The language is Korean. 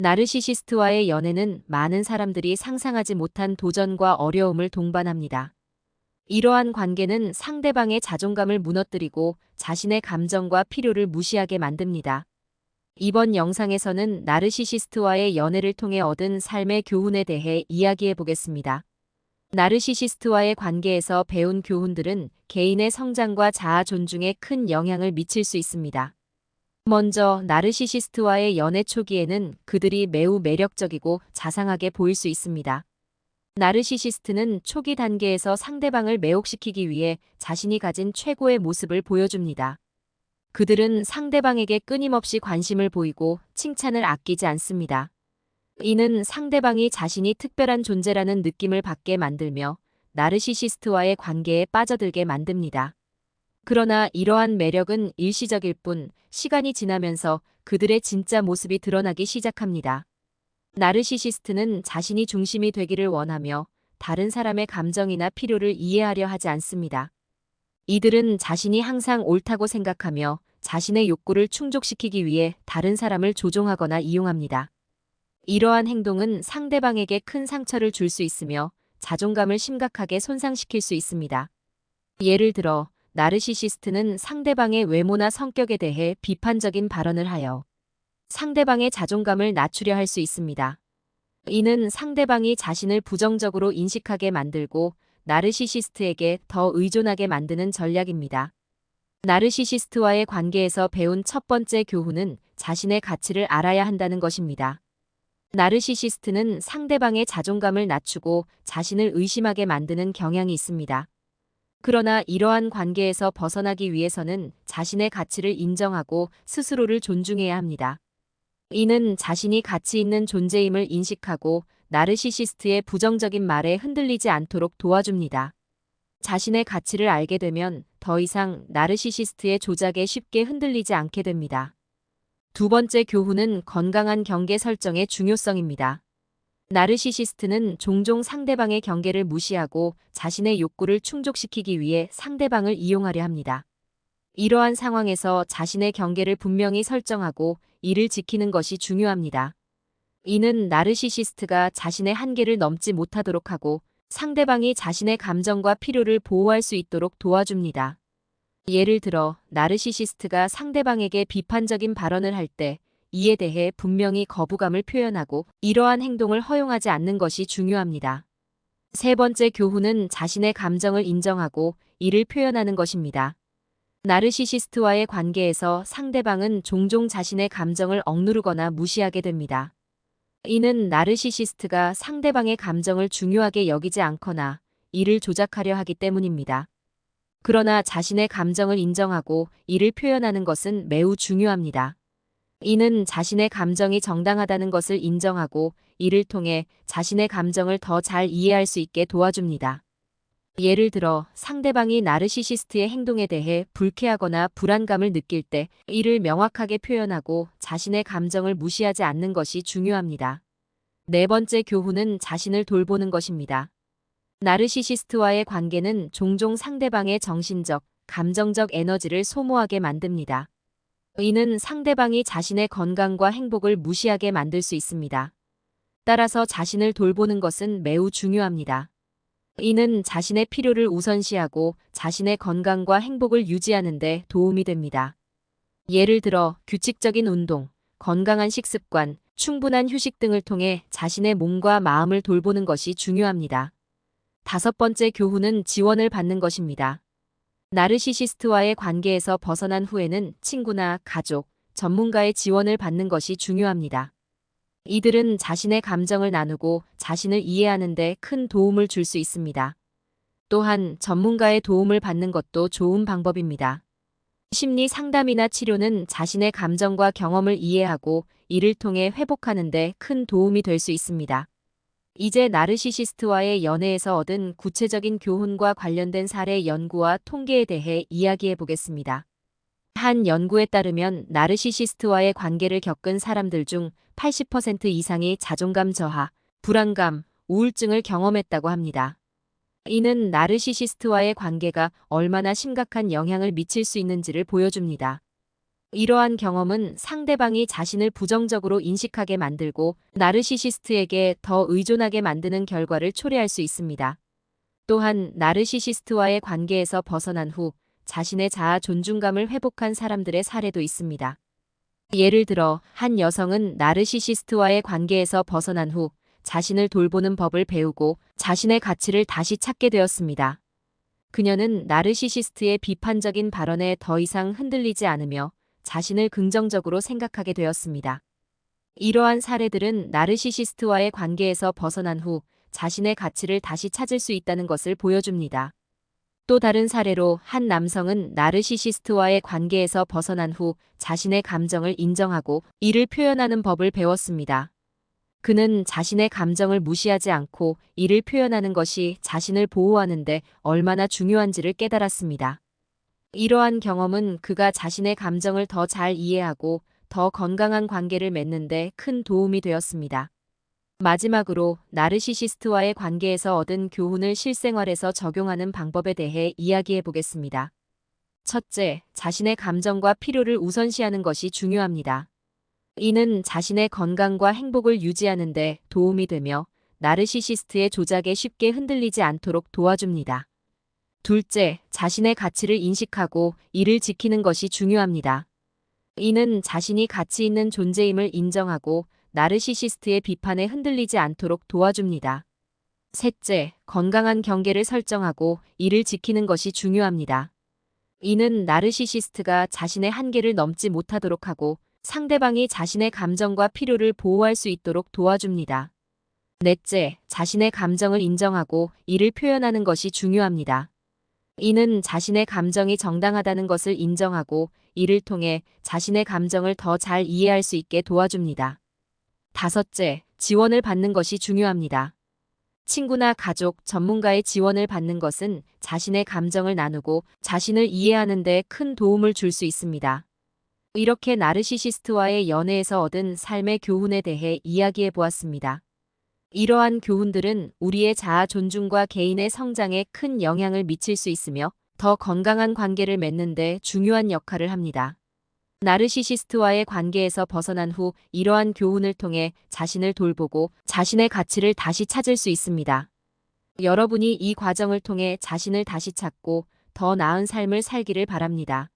나르시시스트와의 연애는 많은 사람들이 상상하지 못한 도전과 어려움을 동반합니다. 이러한 관계는 상대방의 자존감을 무너뜨리고 자신의 감정과 필요를 무시하게 만듭니다. 이번 영상에서는 나르시시스트와의 연애를 통해 얻은 삶의 교훈에 대해 이야기해 보겠습니다. 나르시시스트와의 관계에서 배운 교훈들은 개인의 성장과 자아 존중에 큰 영향을 미칠 수 있습니다. 먼저 나르시시스트와의 연애 초기에는 그들이 매우 매력적이고 자상하게 보일 수 있습니다. 나르시시스트는 초기 단계에서 상대방을 매혹시키기 위해 자신이 가진 최고의 모습을 보여줍니다. 그들은 상대방에게 끊임없이 관심을 보이고 칭찬을 아끼지 않습니다. 이는 상대방이 자신이 특별한 존재라는 느낌을 받게 만들며 나르시시스트와의 관계에 빠져들게 만듭니다. 그러나 이러한 매력은 일시적일 뿐 시간이 지나면서 그들의 진짜 모습이 드러나기 시작합니다. 나르시시스트는 자신이 중심이 되기를 원하며 다른 사람의 감정이나 필요를 이해하려 하지 않습니다. 이들은 자신이 항상 옳다고 생각하며 자신의 욕구를 충족시키기 위해 다른 사람을 조종하거나 이용합니다. 이러한 행동은 상대방에게 큰 상처를 줄 수 있으며 자존감을 심각하게 손상시킬 수 있습니다. 예를 들어 나르시시스트는 상대방의 외모나 성격에 대해 비판적인 발언을 하여 상대방의 자존감을 낮추려 할 수 있습니다. 이는 상대방이 자신을 부정적으로 인식하게 만들고 나르시시스트에게 더 의존하게 만드는 전략입니다. 나르시시스트와의 관계에서 배운 첫 번째 교훈은 자신의 가치를 알아야 한다는 것입니다. 나르시시스트는 상대방의 자존감을 낮추고 자신을 의심하게 만드는 경향이 있습니다. 그러나 이러한 관계에서 벗어나기 위해서는 자신의 가치를 인정하고 스스로를 존중해야 합니다. 이는 자신이 가치 있는 존재임을 인식하고 나르시시스트의 부정적인 말에 흔들리지 않도록 도와줍니다. 자신의 가치를 알게 되면 더 이상 나르시시스트의 조작에 쉽게 흔들리지 않게 됩니다. 두 번째 교훈은 건강한 경계 설정의 중요성입니다. 나르시시스트는 종종 상대방의 경계를 무시하고 자신의 욕구를 충족시키기 위해 상대방을 이용하려 합니다. 이러한 상황에서 자신의 경계를 분명히 설정하고 이를 지키는 것이 중요합니다. 이는 나르시시스트가 자신의 한계를 넘지 못하도록 하고 상대방이 자신의 감정과 필요를 보호할 수 있도록 도와줍니다. 예를 들어 나르시시스트가 상대방에게 비판적인 발언을 할 때 이에 대해 분명히 거부감을 표현하고 이러한 행동을 허용하지 않는 것이 중요합니다. 세 번째 교훈은 자신의 감정을 인정하고 이를 표현하는 것입니다. 나르시시스트와의 관계에서 상대방은 종종 자신의 감정을 억누르거나 무시하게 됩니다. 이는 나르시시스트가 상대방의 감정을 중요하게 여기지 않거나 이를 조작하려 하기 때문입니다. 그러나 자신의 감정을 인정하고 이를 표현하는 것은 매우 중요합니다. 이는 자신의 감정이 정당하다는 것을 인정하고 이를 통해 자신의 감정을 더 잘 이해할 수 있게 도와줍니다. 예를 들어 상대방이 나르시시스트의 행동에 대해 불쾌하거나 불안감을 느낄 때 이를 명확하게 표현하고 자신의 감정을 무시하지 않는 것이 중요합니다. 네 번째 교훈은 자신을 돌보는 것입니다. 나르시시스트와의 관계는 종종 상대방의 정신적, 감정적 에너지를 소모하게 만듭니다. 이는 상대방이 자신의 건강과 행복을 무시하게 만들 수 있습니다. 따라서 자신을 돌보는 것은 매우 중요합니다. 이는 자신의 필요를 우선시하고 자신의 건강과 행복을 유지하는 데 도움이 됩니다. 예를 들어 규칙적인 운동, 건강한 식습관, 충분한 휴식 등을 통해 자신의 몸과 마음을 돌보는 것이 중요합니다. 다섯 번째 교훈은 지원을 받는 것입니다. 나르시시스트와의 관계에서 벗어난 후에는 친구나 가족, 전문가의 지원을 받는 것이 중요합니다. 이들은 자신의 감정을 나누고 자신을 이해하는 데 큰 도움을 줄 수 있습니다. 또한 전문가의 도움을 받는 것도 좋은 방법입니다. 심리 상담이나 치료는 자신의 감정과 경험을 이해하고 이를 통해 회복하는 데 큰 도움이 될 수 있습니다. 이제 나르시시스트와의 연애에서 얻은 구체적인 교훈과 관련된 사례 연구와 통계에 대해 이야기해 보겠습니다. 한 연구에 따르면 나르시시스트와의 관계를 겪은 사람들 중 80% 이상이 자존감 저하, 불안감, 우울증을 경험했다고 합니다. 이는 나르시시스트와의 관계가 얼마나 심각한 영향을 미칠 수 있는지를 보여줍니다. 이러한 경험은 상대방이 자신을 부정적으로 인식하게 만들고 나르시시스트에게 더 의존하게 만드는 결과를 초래할 수 있습니다. 또한 나르시시스트와의 관계에서 벗어난 후 자신의 자아 존중감을 회복한 사람들의 사례도 있습니다. 예를 들어 한 여성은 나르시시스트와의 관계에서 벗어난 후 자신을 돌보는 법을 배우고 자신의 가치를 다시 찾게 되었습니다. 그녀는 나르시시스트의 비판적인 발언에 더 이상 흔들리지 않으며 자신을 긍정적으로 생각하게 되었습니다. 이러한 사례들은 나르시시스트와의 관계에서 벗어난 후 자신의 가치를 다시 찾을 수 있다는 것을 보여줍니다. 또 다른 사례로 한 남성은 나르시시스트와의 관계에서 벗어난 후 자신의 감정을 인정하고 이를 표현하는 법을 배웠습니다. 그는 자신의 감정을 무시하지 않고 이를 표현하는 것이 자신을 보호하는 데 얼마나 중요한지를 깨달았습니다. 이러한 경험은 그가 자신의 감정을 더 잘 이해하고 더 건강한 관계를 맺는 데 큰 도움이 되었습니다. 마지막으로 나르시시스트와의 관계에서 얻은 교훈을 실생활에서 적용하는 방법에 대해 이야기해 보겠습니다. 첫째, 자신의 감정과 필요를 우선시하는 것이 중요합니다. 이는 자신의 건강과 행복을 유지하는 데 도움이 되며 나르시시스트의 조작에 쉽게 흔들리지 않도록 도와줍니다. 둘째, 자신의 가치를 인식하고 이를 지키는 것이 중요합니다. 이는 자신이 가치 있는 존재임을 인정하고 나르시시스트의 비판에 흔들리지 않도록 도와줍니다. 셋째, 건강한 경계를 설정하고 이를 지키는 것이 중요합니다. 이는 나르시시스트가 자신의 한계를 넘지 못하도록 하고 상대방이 자신의 감정과 필요를 보호할 수 있도록 도와줍니다. 넷째, 자신의 감정을 인정하고 이를 표현하는 것이 중요합니다. 이는 자신의 감정이 정당하다는 것을 인정하고 이를 통해 자신의 감정을 더 잘 이해할 수 있게 도와줍니다. 다섯째, 지원을 받는 것이 중요합니다. 친구나 가족, 전문가의 지원을 받는 것은 자신의 감정을 나누고 자신을 이해하는 데 큰 도움을 줄 수 있습니다. 이렇게 나르시시스트와의 연애에서 얻은 삶의 교훈에 대해 이야기해 보았습니다. 이러한 교훈들은 우리의 자아 존중과 개인의 성장에 큰 영향을 미칠 수 있으며 더 건강한 관계를 맺는 데 중요한 역할을 합니다. 나르시시스트와의 관계에서 벗어난 후 이러한 교훈을 통해 자신을 돌보고 자신의 가치를 다시 찾을 수 있습니다. 여러분이 이 과정을 통해 자신을 다시 찾고 더 나은 삶을 살기를 바랍니다.